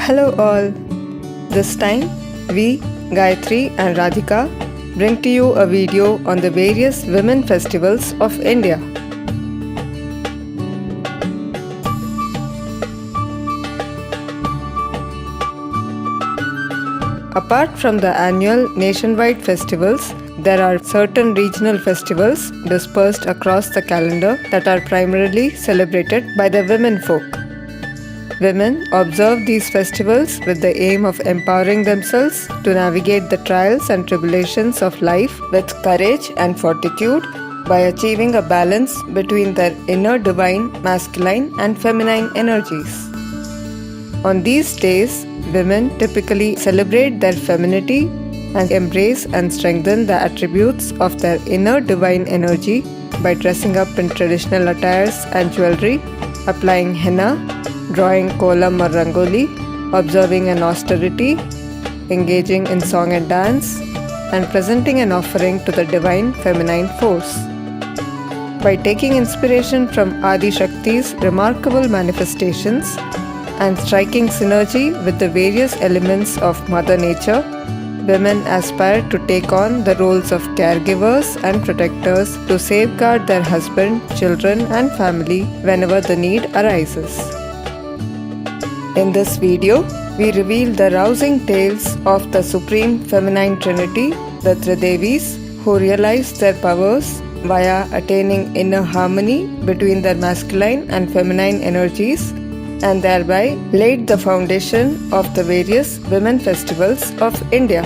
Hello all. This time we, Gayathri and Radhika, bring to you a video on the various women festivals of India. Apart from the annual nationwide festivals, there are certain regional festivals dispersed across the calendar that are primarily celebrated by the women folk. Women observe these festivals with the aim of empowering themselves to navigate the trials and tribulations of life with courage and fortitude by achieving a balance between their inner divine masculine and feminine energies. On these days, women typically celebrate their femininity and embrace and strengthen the attributes of their inner divine energy by dressing up in traditional attires and jewelry, applying henna, drawing kolam or rangoli, observing an austerity, engaging in song and dance, and presenting an offering to the divine feminine force. By taking inspiration from Adi Shakti's remarkable manifestations and striking synergy with the various elements of Mother Nature, women aspire to take on the roles of caregivers and protectors to safeguard their husband, children, and family whenever the need arises. In this video, we reveal the rousing tales of the Supreme Feminine Trinity, the Tridevis, who realized their powers via attaining inner harmony between their masculine and feminine energies and thereby laid the foundation of the various women festivals of India.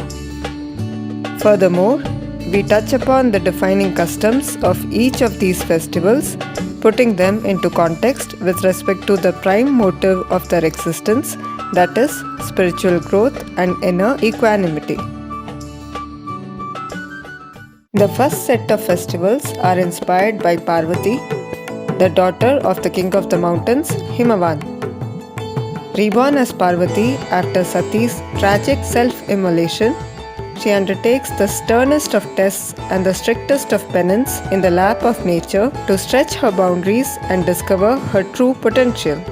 Furthermore, we touch upon the defining customs of each of these festivals, putting them into context with respect to the prime motive of their existence, that is, spiritual growth and inner equanimity. The first set of festivals are inspired by Parvati, the daughter of the king of the mountains, Himavan. Reborn as Parvati after Sati's tragic self-immolation, she undertakes the sternest of tests and the strictest of penance in the lap of nature to stretch her boundaries and discover her true potential.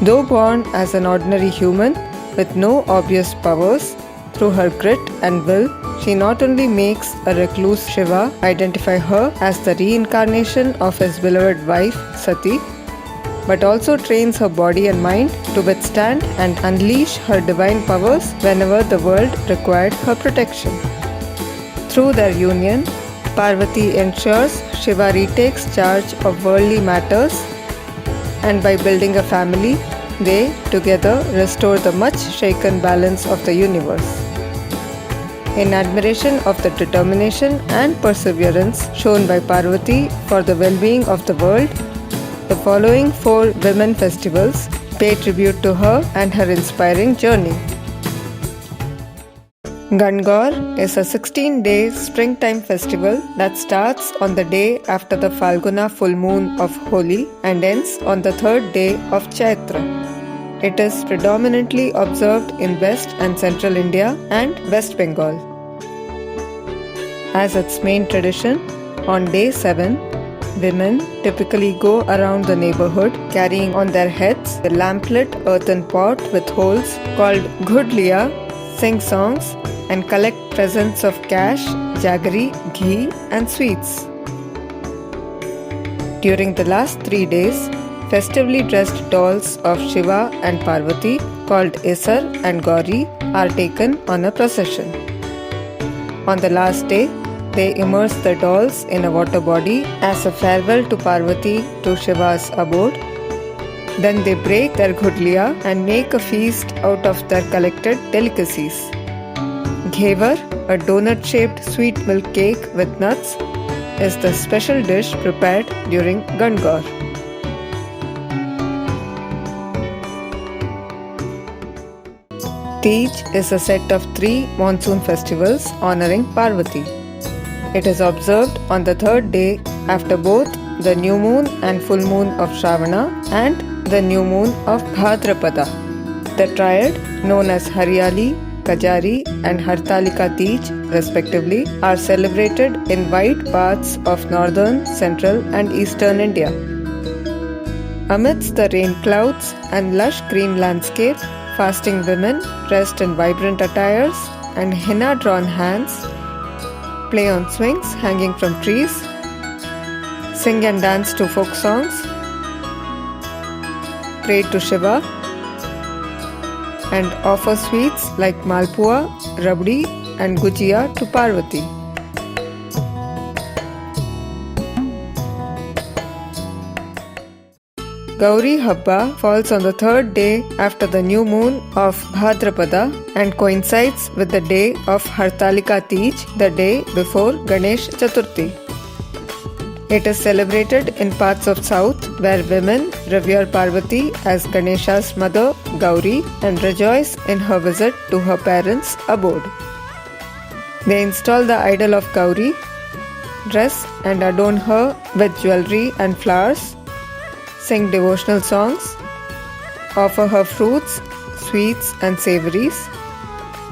Though born as an ordinary human with no obvious powers, through her grit and will, she not only makes a recluse Shiva identify her as the reincarnation of his beloved wife Sati, but also trains her body and mind to withstand and unleash her divine powers whenever the world required her protection. Through their union, Parvati ensures Shiva retakes charge of worldly matters, and by building a family, they together restore the much shaken balance of the universe. In admiration of the determination and perseverance shown by Parvati for the well-being of the world, the following 4 women festivals pay tribute to her and her inspiring journey. Gangaur is a 16-day springtime festival that starts on the day after the Falguna full moon of Holi and ends on the 3rd day of Chaitra. It is predominantly observed in West and Central India and West Bengal. As its main tradition, on day 7, women typically go around the neighborhood carrying on their heads a lamplit earthen pot with holes called ghudliya, sing songs, and collect presents of cash, jaggery, ghee, and sweets. During the last 3 days, festively dressed dolls of Shiva and Parvati called Isar and Gauri are taken on a procession. On the last day, they immerse the dolls in a water body as a farewell to Parvati to Shiva's abode. Then they break their ghudliya and make a feast out of their collected delicacies. Ghevar, a donut-shaped sweet milk cake with nuts, is the special dish prepared during Gangaur. Teej is a set of 3 monsoon festivals honoring Parvati. It is observed on the 3rd day after both the new moon and full moon of Shravana and the new moon of Bhadrapada. The triad, known as Haryali, Kajari and Hartalika Teej respectively, are celebrated in wide parts of northern, central and eastern India. Amidst the rain clouds and lush green landscape, fasting women dressed in vibrant attires and henna-drawn hands play on swings hanging from trees, sing and dance to folk songs, pray to Shiva, and offer sweets like malpua, rabdi, and gujia to Parvati. Gauri Habba falls on the third day after the new moon of Bhadrapada and coincides with the day of Hartalika Teej, the day before Ganesh Chaturthi. It is celebrated in parts of South where women revere Parvati as Ganesha's mother, Gauri, and rejoice in her visit to her parents' abode. They install the idol of Gauri, dress and adorn her with jewelry and flowers, sing devotional songs, offer her fruits, sweets and savories,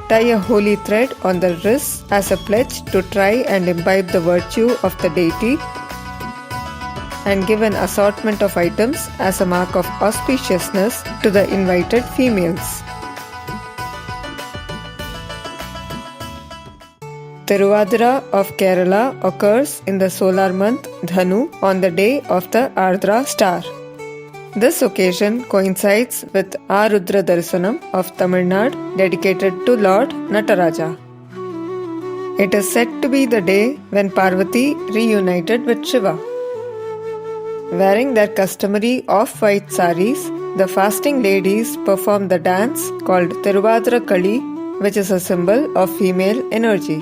tie a holy thread on the wrist as a pledge to try and imbibe the virtue of the deity, and give an assortment of items as a mark of auspiciousness to the invited females. Thiruvathira of Kerala occurs in the solar month Dhanu on the day of the Ardra star. This occasion coincides with Arudra Darsanam of Tamil Nadu dedicated to Lord Nataraja. It is said to be the day when Parvati reunited with Shiva. Wearing their customary off-white saris, the fasting ladies perform the dance called Thiruvathira Kali, which is a symbol of female energy.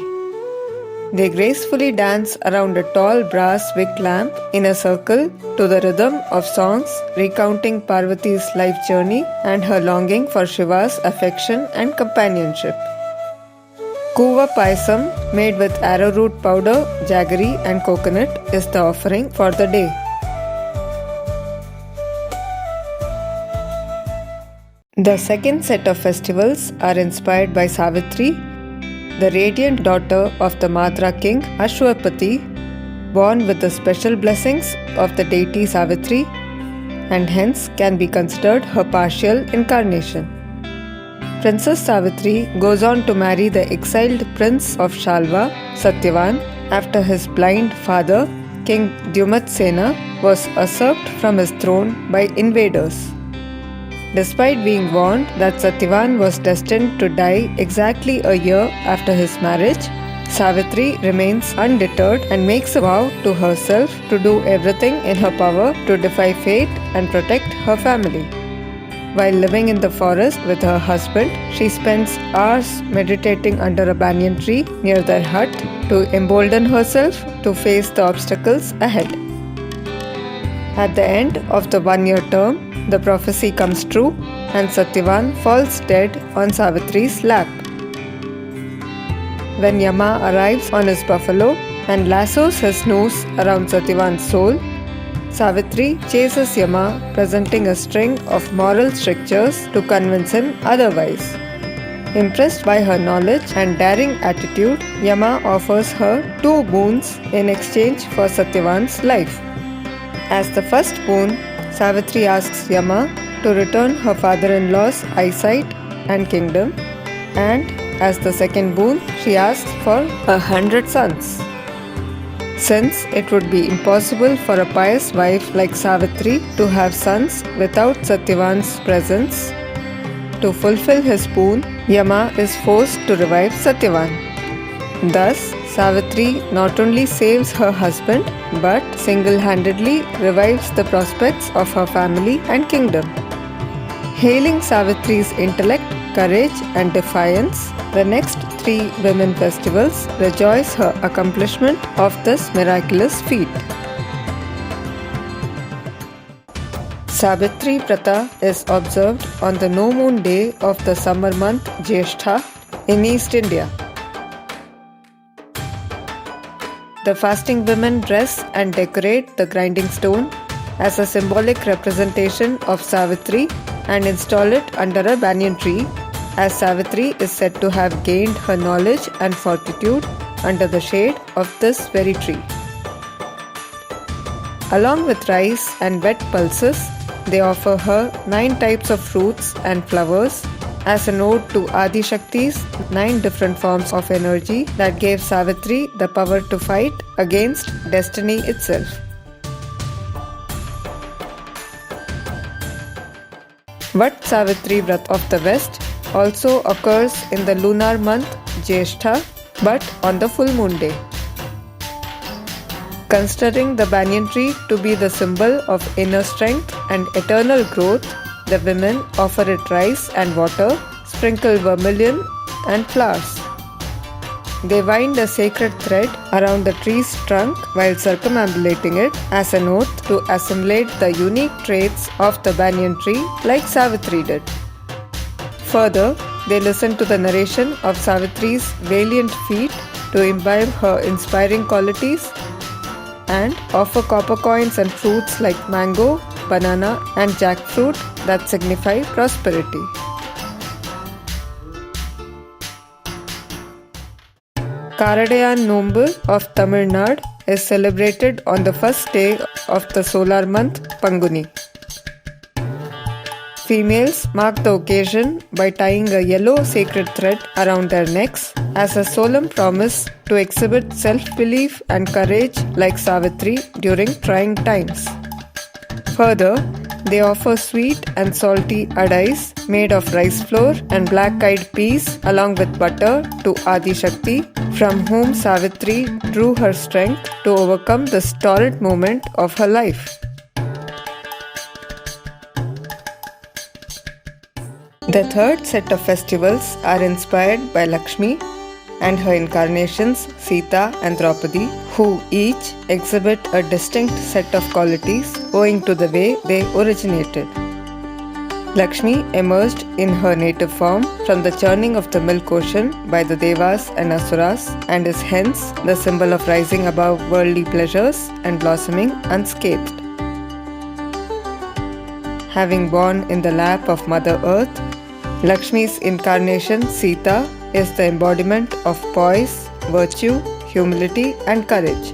They gracefully dance around a tall brass wick lamp in a circle to the rhythm of songs recounting Parvati's life journey and her longing for Shiva's affection and companionship. Kuva Paisam, made with arrowroot powder, jaggery and coconut, is the offering for the day. The second set of festivals are inspired by Savitri, the radiant daughter of the Madra king Ashwapati, born with the special blessings of the deity Savitri, and hence can be considered her partial incarnation. Princess Savitri goes on to marry the exiled prince of Shalva, Satyavan, after his blind father, King Dyumatsena, was usurped from his throne by invaders. Despite being warned that Satyavan was destined to die exactly a year after his marriage, Savitri remains undeterred and makes a vow to herself to do everything in her power to defy fate and protect her family. While living in the forest with her husband, she spends hours meditating under a banyan tree near their hut to embolden herself to face the obstacles ahead. At the end of the one-year term, the prophecy comes true and Satyavan falls dead on Savitri's lap. When Yama arrives on his buffalo and lassos his noose around Satyavan's soul, Savitri chases Yama, presenting a string of moral strictures to convince him otherwise. Impressed by her knowledge and daring attitude, Yama offers her 2 boons in exchange for Satyavan's life. As the first boon, Savitri asks Yama to return her father-in-law's eyesight and kingdom, and as the second boon, she asks for 100 sons. Since it would be impossible for a pious wife like Savitri to have sons without Satyavan's presence, to fulfill his boon, Yama is forced to revive Satyavan. Thus, Savitri not only saves her husband but single-handedly revives the prospects of her family and kingdom. Hailing Savitri's intellect, courage and defiance, the next 3 women festivals rejoice her accomplishment of this miraculous feat. Sabitri Brata is observed on the no moon day of the summer month Jyeshtha in East India. The fasting women dress and decorate the grinding stone as a symbolic representation of Savitri and install it under a banyan tree, as Savitri is said to have gained her knowledge and fortitude under the shade of this very tree. Along with rice and wet pulses, they offer her 9 types of fruits and flowers as an ode to Adi Shakti's 9 different forms of energy that gave Savitri the power to fight against destiny itself. Vat Savitri Vrat of the West also occurs in the lunar month Jyeshtha, but on the full moon day. Considering the banyan tree to be the symbol of inner strength and eternal growth, the women offer it rice and water, sprinkle vermilion and flowers. They wind a sacred thread around the tree's trunk while circumambulating it as an oath to assimilate the unique traits of the banyan tree like Savitri did. Further, they listen to the narration of Savitri's valiant feat to imbibe her inspiring qualities and offer copper coins and fruits like mango, banana and jackfruit that signify prosperity. Karadaiyan Nombu of Tamil Nadu is celebrated on the first day of the solar month Panguni. Females mark the occasion by tying a yellow sacred thread around their necks as a solemn promise to exhibit self-belief and courage like Savitri during trying times. Further, they offer sweet and salty adais made of rice flour and black-eyed peas along with butter to Adi Shakti, from whom Savitri drew her strength to overcome this torrid moment of her life. The third set of festivals are inspired by Lakshmi and her incarnations Sita and Draupadi, who each exhibit a distinct set of qualities owing to the way they originated. Lakshmi emerged in her native form from the churning of the milk ocean by the Devas and Asuras and is hence the symbol of rising above worldly pleasures and blossoming unscathed. Having born in the lap of Mother Earth, Lakshmi's incarnation Sita is the embodiment of poise, virtue, humility and courage.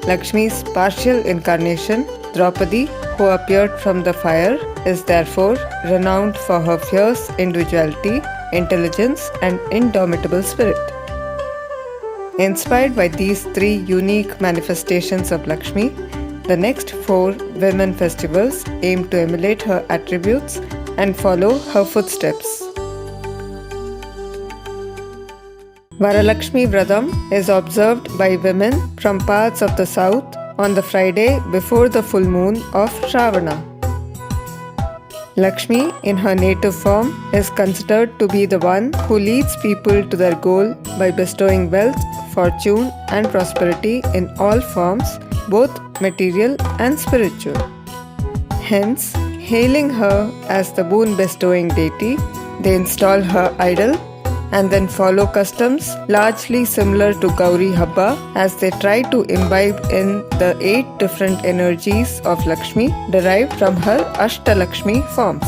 Lakshmi's partial incarnation, Draupadi, who appeared from the fire, is therefore renowned for her fierce individuality, intelligence and indomitable spirit. Inspired by these 3 unique manifestations of Lakshmi, the next 4 women festivals aim to emulate her attributes and follow her footsteps. Varalakshmi Vratham is observed by women from parts of the south on the Friday before the full moon of Shravana. Lakshmi, in her native form, is considered to be the one who leads people to their goal by bestowing wealth, fortune and prosperity in all forms, both material and spiritual. Hence, hailing her as the boon-bestowing deity, they install her idol and then follow customs largely similar to Gauri Habba as they try to imbibe in the 8 different energies of Lakshmi derived from her Ashtalakshmi forms.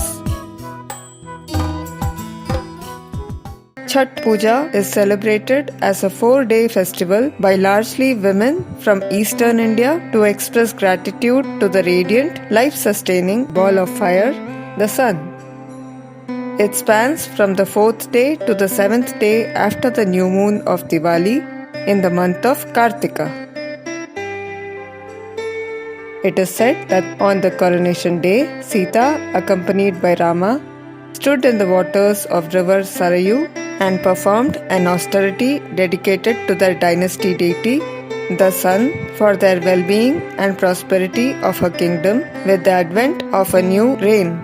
Chhath Puja is celebrated as a 4-day festival by largely women from eastern India to express gratitude to the radiant, life-sustaining ball of fire, the sun. It spans from the 4th day to the 7th day after the new moon of Diwali in the month of Kartika. It is said that on the coronation day, Sita, accompanied by Rama, stood in the waters of river Sarayu and performed an austerity dedicated to their dynasty deity, the sun, for their well-being and prosperity of her kingdom with the advent of a new reign.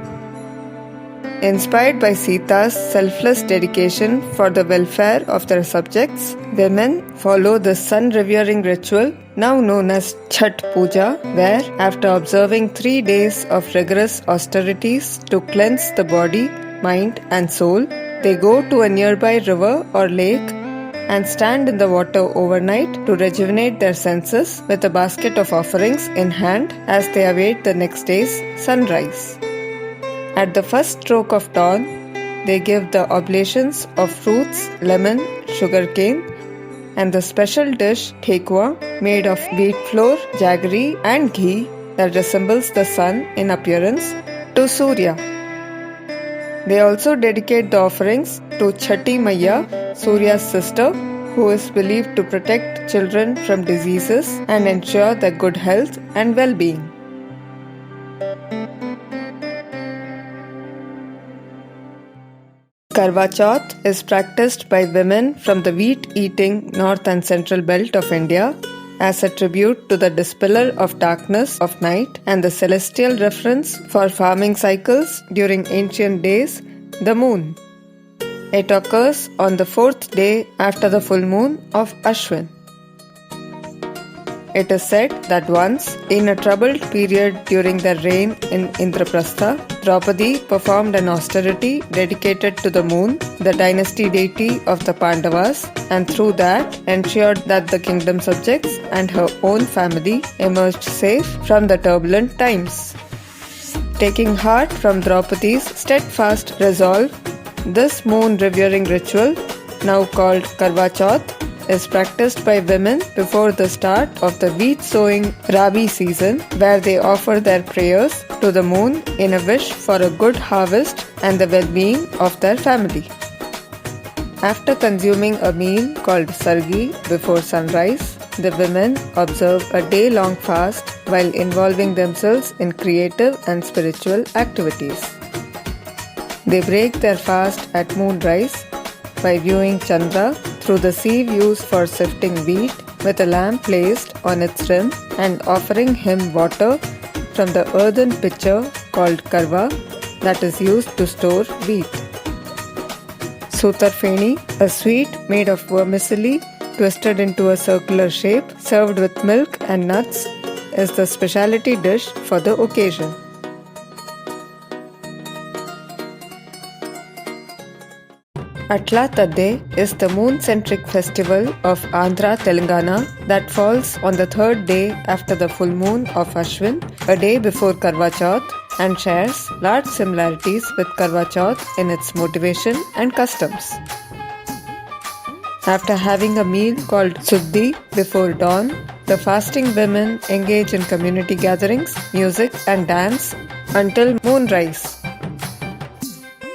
Inspired by Sita's selfless dedication for the welfare of their subjects, women follow the sun-revering ritual now known as Chhath Puja, where after observing 3 days of rigorous austerities to cleanse the body, mind and soul, they go to a nearby river or lake and stand in the water overnight to rejuvenate their senses with a basket of offerings in hand as they await the next day's sunrise. At the first stroke of dawn, they give the oblations of fruits, lemon, sugarcane, and the special dish Thekua made of wheat flour, jaggery, and ghee that resembles the sun in appearance to Surya. They also dedicate the offerings to Chhati Maiya, Surya's sister, who is believed to protect children from diseases and ensure their good health and well-being. Karva Chauth is practiced by women from the wheat-eating north and central belt of India as a tribute to the dispeller of darkness of night and the celestial reference for farming cycles during ancient days, the moon. It occurs on the fourth day after the full moon of Ashwin. It is said that once, in a troubled period during their reign in Indraprastha, Draupadi performed an austerity dedicated to the moon, the dynasty deity of the Pandavas, and through that ensured that the kingdom subjects and her own family emerged safe from the turbulent times. Taking heart from Draupadi's steadfast resolve, this moon revering ritual, now called Karva Chauth, is practiced by women before the start of the wheat sowing Rabi season, where they offer their prayers to the moon in a wish for a good harvest and the well-being of their family. After consuming a meal called sargi before sunrise, the women observe a day-long fast while involving themselves in creative and spiritual activities. They break their fast at moonrise by viewing Chandra through the sieve used for sifting wheat with a lamp placed on its rim and offering him water from the earthen pitcher called Karva that is used to store wheat. Sutarfeni, a sweet made of vermicelli twisted into a circular shape served with milk and nuts, is the specialty dish for the occasion. Atla Tadde is the moon-centric festival of Andhra Telangana that falls on the third day after the full moon of Ashwin, a day before Karva Chauth, and shares large similarities with Karva Chauth in its motivation and customs. After having a meal called Suddhi before dawn, the fasting women engage in community gatherings, music and dance until moonrise.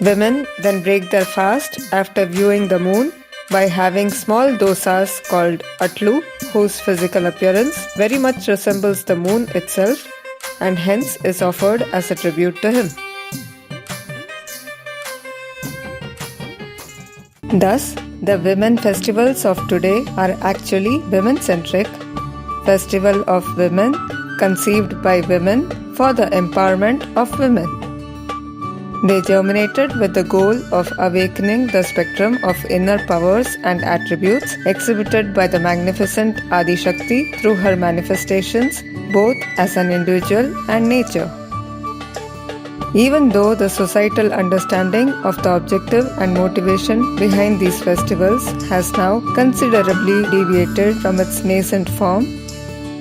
Women then break their fast after viewing the moon by having small dosas called Atlu, whose physical appearance very much resembles the moon itself and hence is offered as a tribute to him. Thus, the women festivals of today are actually women-centric, festival of women, conceived by women for the empowerment of women. They germinated with the goal of awakening the spectrum of inner powers and attributes exhibited by the magnificent Adi Shakti through her manifestations, both as an individual and nature. Even though the societal understanding of the objective and motivation behind these festivals has now considerably deviated from its nascent form,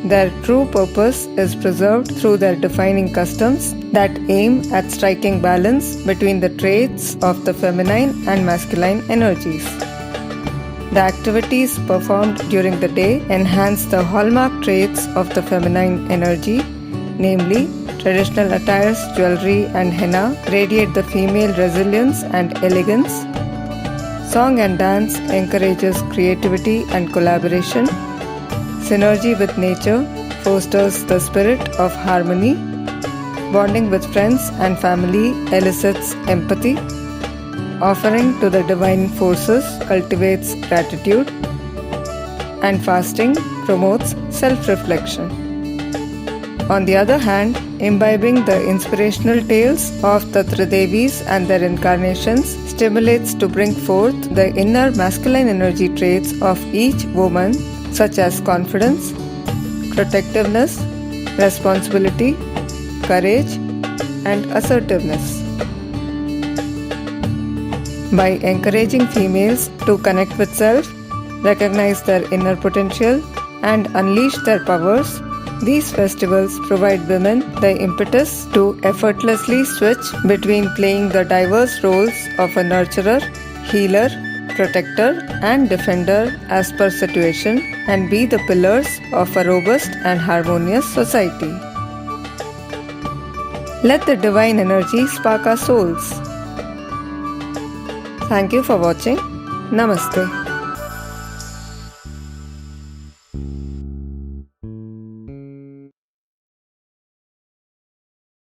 their true purpose is preserved through their defining customs that aim at striking balance between the traits of the feminine and masculine energies. The activities performed during the day enhance the hallmark traits of the feminine energy, namely, traditional attires, jewelry, and henna radiate the female resilience and elegance. Song and dance encourages creativity and collaboration. Synergy with nature fosters the spirit of harmony. Bonding with friends and family elicits empathy. Offering to the divine forces cultivates gratitude. And fasting promotes self-reflection. On the other hand, imbibing the inspirational tales of the Tridevis and their incarnations stimulates to bring forth the inner masculine energy traits of each woman, such as confidence, protectiveness, responsibility, courage, and assertiveness. By encouraging females to connect with self, recognize their inner potential, and unleash their powers, these festivals provide women the impetus to effortlessly switch between playing the diverse roles of a nurturer, healer, protector, and defender as per situation and be the pillars of a robust and harmonious society. Let the divine energy spark our souls. Thank you for watching. Namaste.